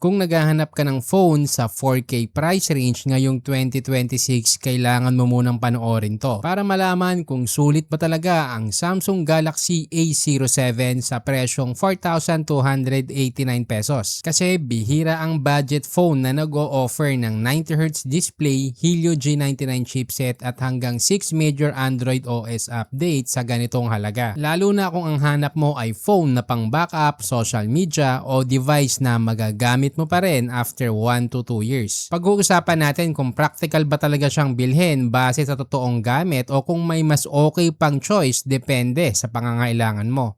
Kung naghahanap ka ng phone sa 4K price range ngayong 2026, kailangan mo munang panoorin to para malaman kung sulit ba talaga ang Samsung Galaxy A07 sa presyong 4,289 pesos. Kasi bihira ang budget phone na nag-o-offer ng 90Hz display, Helio G99 chipset at hanggang 6 major Android OS updates sa ganitong halaga. Lalo na kung ang hanap mo ay phone na pang backup, social media o device na magagamit mo pa rin after 1 to 2 years. Pag-uusapan natin kung practical ba talaga siyang bilhin base sa totoong gamit o kung may mas okay pang choice depende sa pangangailangan mo.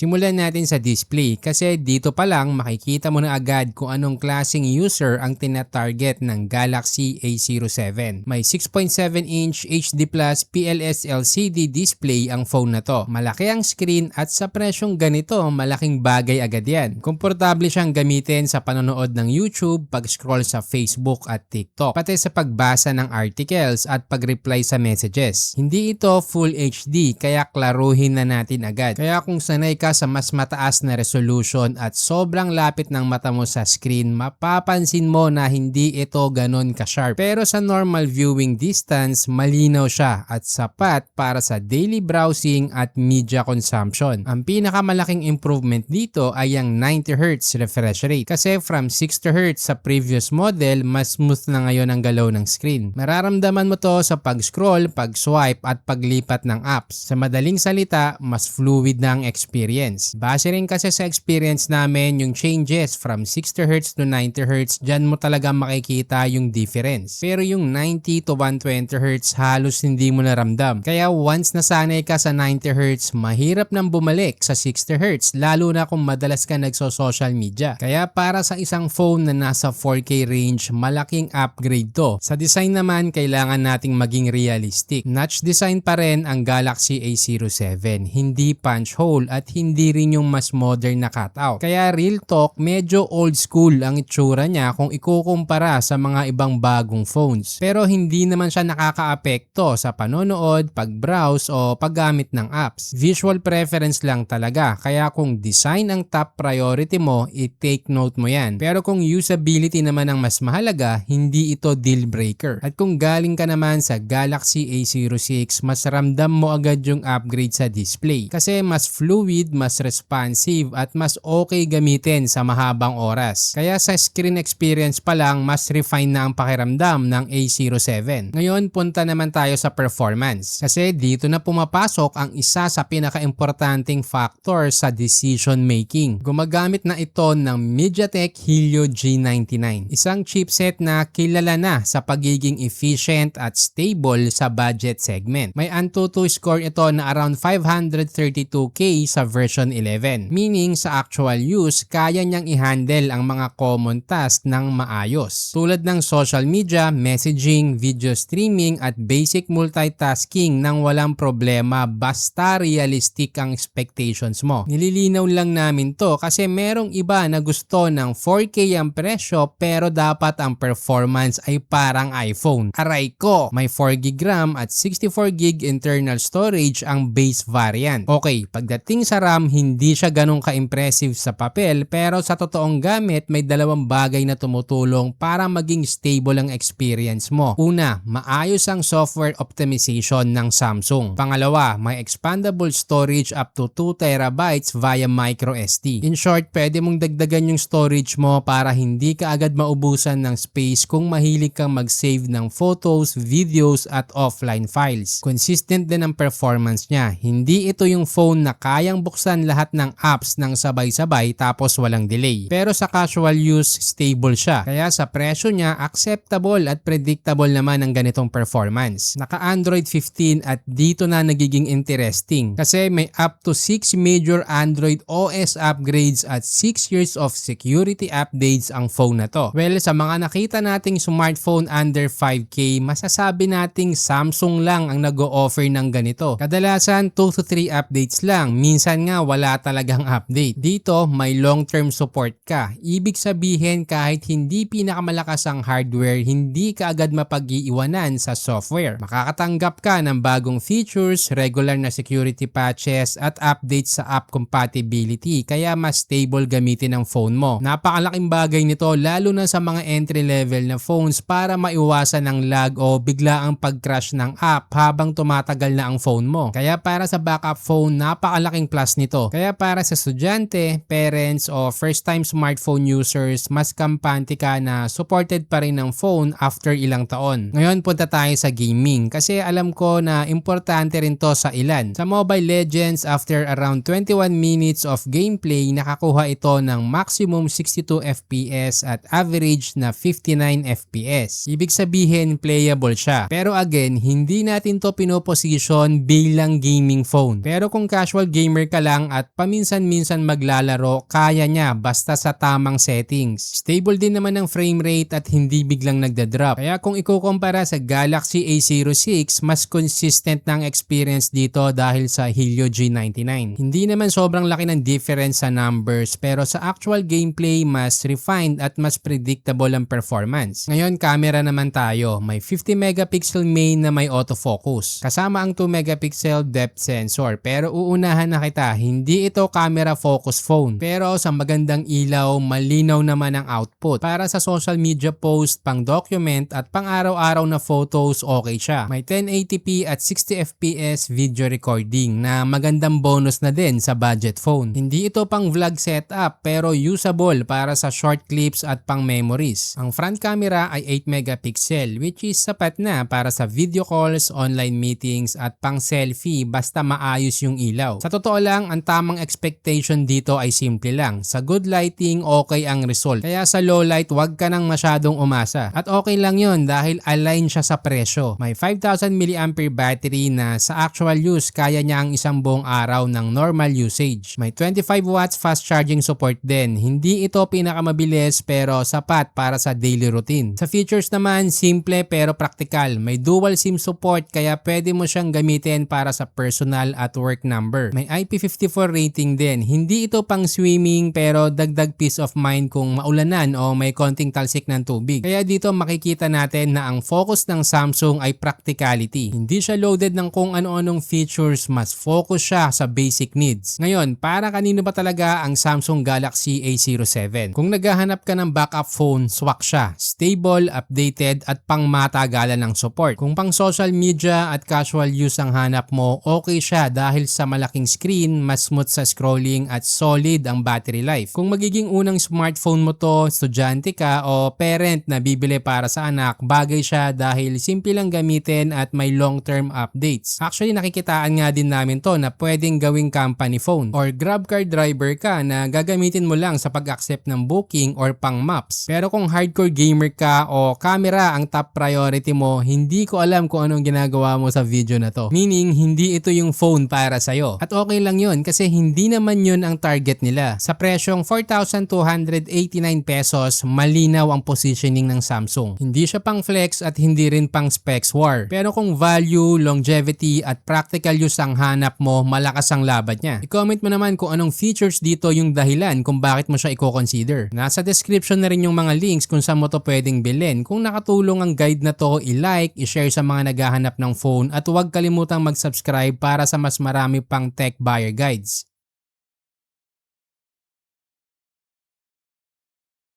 Simulan natin sa display kasi dito pa lang makikita mo na agad kung anong klaseng user ang tina-target ng Galaxy A07. May 6.7-inch HD Plus PLS LCD display ang phone na to. Malaki ang screen at sa presyong ganito, malaking bagay agad yan. Komportable siyang gamitin sa panonood ng YouTube, pag-scroll sa Facebook at TikTok, pati sa pagbasa ng articles at pag-reply sa messages. Hindi ito Full HD kaya klaruhin na natin agad. Kaya kung sanay ka sa mas mataas na resolution at sobrang lapit ng mata mo sa screen, mapapansin mo na hindi ito ganon ka-sharp. Pero sa normal viewing distance, malinaw siya at sapat para sa daily browsing at media consumption. Ang pinakamalaking improvement dito ay ang 90Hz refresh rate kasi from 60Hz sa previous model, mas smooth na ngayon ang galaw ng screen. Mararamdaman mo to sa pag-scroll, pag-swipe at paglipat ng apps. Sa madaling salita, mas fluid na ang experience. Base rin kasi sa experience namin yung changes from 60Hz to 90Hz, dyan mo talaga makikita yung difference. Pero yung 90 to 120Hz halos hindi mo naramdam. Kaya once nasanay ka sa 90Hz, mahirap nang bumalik sa 60Hz lalo na kung madalas ka nagso-social media. Kaya para sa isang phone na nasa 4K range, malaking upgrade to. Sa design naman, kailangan nating maging realistic. Notch design pa rin ang Galaxy A07, hindi punch hole at hindi rin yung mas modern na cutout. Kaya real talk, medyo old school ang itsura niya kung ikukumpara sa mga ibang bagong phones. Pero hindi naman siya nakakaapekto sa panonood, pag-browse o paggamit ng apps. Visual preference lang talaga. Kaya kung design ang top priority mo, i-take note mo yan. Pero kung usability naman ang mas mahalaga, hindi ito deal breaker. At kung galing ka naman sa Galaxy A06, mas ramdam mo agad yung upgrade sa display. Kasi mas fluid, mas responsive at mas okay gamitin sa mahabang oras. Kaya sa screen experience pa lang, mas refine na ang pakiramdam ng A07. Ngayon, punta naman tayo sa performance. Kasi dito na pumapasok ang isa sa pinaka-importanting factor sa decision making. Gumagamit na ito ng MediaTek Helio G99. Isang chipset na kilala na sa pagiging efficient at stable sa budget segment. May Antutu score ito na around 532K sa version 11. Meaning sa actual use, kaya niyang i-handle ang mga common task ng maayos. Tulad ng social media, messaging, video streaming at basic multitasking nang walang problema basta realistic ang expectations mo. Nililinaw lang namin to kasi merong iba na gusto ng 4K ang presyo pero dapat ang performance ay parang iPhone. Aray ko, may 4GB RAM at 64GB internal storage ang base variant. Okay, pagdating sa RAM, hindi siya ganun ka-impressive sa papel pero sa totoong gamit may dalawang bagay na tumutulong para maging stable ang experience mo. Una, maayos ang software optimization ng Samsung. Pangalawa, may expandable storage up to 2TB via microSD. In short, pwede mong dagdagan yung storage mo para hindi ka agad maubusan ng space kung mahilig kang mag-save ng photos, videos at offline files. Consistent din ang performance niya. Hindi ito yung phone na kayang buksan lahat ng apps ng sabay-sabay tapos walang delay. Pero sa casual use, stable siya. Kaya sa presyo niya, acceptable at predictable naman ang ganitong performance. Naka-Android 15 at dito na nagiging interesting kasi may up to 6 major Android OS upgrades at 6 years of security updates ang phone na to. Well, sa mga nakita nating smartphone under 5K, masasabi nating Samsung lang ang nag-o-offer ng ganito. Kadalasan 2 to 3 updates lang. Minsan nga wala talagang update. Dito may long-term support ka. Ibig sabihin kahit hindi pinakamalakas ang hardware, hindi ka agad mapag-iiwanan sa software. Makakatanggap ka ng bagong features, regular na security patches at updates sa app compatibility, kaya mas stable gamitin ang phone mo. Napakalaking bagay nito lalo na sa mga entry level na phones para maiwasan ang lag o biglaang pag-crash ng app habang tumatagal na ang phone mo. Kaya para sa backup phone, napakalaking plus nito. Kaya para sa estudyante, parents o first time smartphone users, mas kampante ka na supported pa rin ng phone after ilang taon. Ngayon punta tayo sa gaming kasi alam ko na importante rin to sa ilan. Sa Mobile Legends, after around 21 minutes of gameplay, nakakuha ito ng maximum 62 FPS at average na 59 FPS. Ibig sabihin playable siya. Pero again, hindi natin to pinoposition bilang gaming phone. Pero kung casual gamer ka lang at paminsan-minsan maglalaro, kaya niya basta sa tamang settings. Stable din naman ang frame rate at hindi biglang nagda-drop. Kaya kung ikukumpara sa Galaxy A06, mas consistent na ang experience dito dahil sa Helio G99. Hindi naman sobrang laki ng difference sa numbers, pero sa actual gameplay, mas refined at mas predictable ang performance. Ngayon, camera naman tayo. May 50 megapixel main na may autofocus. Kasama ang 2 megapixel depth sensor. Pero uunahan na kita, hindi ito camera focus phone. Pero sa magandang ilaw, malinaw naman ang output. Para sa social media post, pang document at pang araw-araw na photos, okay siya. May 1080p at 60 fps video recording na magandang bonus na din sa budget phone. Hindi ito pang vlog setup pero usable para sa short clips at pang memories. Ang front camera ay 8 megapixel which is sapat na para sa video calls, online meetings at pang selfie basta maayos yung ilaw. Sa totoo lang, ang tamang expectation dito ay simple lang. Sa good lighting, okay ang result. Kaya sa low light, wag ka nang masyadong umasa. At okay lang yun dahil align siya sa presyo. May 5,000 mAh battery na sa actual use kaya niya ang isang buong araw ng normal usage. May 25 watts fast charging support din. Hindi ito pinakamabilis pero sapat para sa daily routine. Sa features naman, simple pero practical. May dual SIM support kaya pwede mo siyang gamitin para sa personal at work number. May IP54 rating din. Hindi ito pang swimming pero dagdag peace of mind kung maulanan o may konting talsik ng tubig. Kaya dito makikita natin na ang focus ng Samsung ay practicality. Hindi siya loaded ng kung ano-anong features, mas focus siya sa basic needs. Ngayon, para kanino ba talaga ang Samsung Galaxy A07? Kung naghahanap ka ng backup phone, swak siya. Stable, updated at pang matagalan ng support. Kung pang social media at casual use ang hanap mo, okay siya dahil sa malaking screen, mas smooth sa scrolling at solid ang battery life. Kung magiging unang smartphone mo to, estudyante ka o parent na bibili para sa anak, bagay siya dahil simple lang gamitin at may long-term updates. Actually, nakikitaan nga din namin to na pwedeng gawing company phone or grab car driver ka na gagamitin mo lang sa pag-accept ng booking or pang maps. Pero kung hardcore gamer ka o camera ang top priority mo, hindi ko alam kung anong ginagawa mo sa video na to. Meaning, hindi ito yung phone para sa'yo. At okay lang yun kasi hindi naman yun ang target nila. Sa presyong 4,289 pesos, malinaw ang positioning ng Samsung. Hindi siya pang flex at hindi rin pang specs war. Pero kung value, longevity at practical use ang hanap mo, malakas ang laban niya. I-comment mo naman kung anong features dito yung dahilan kung bakit mo siya i-consider. Nasa description na rin yung mga links kung saan mo to pwedeng bilhin. Kung nakatulong ang guide na to, i-like, i-share sa mga naghahanap ng phone at huwag kalimutang mag-subscribe para sa mas marami pang tech buyer guides.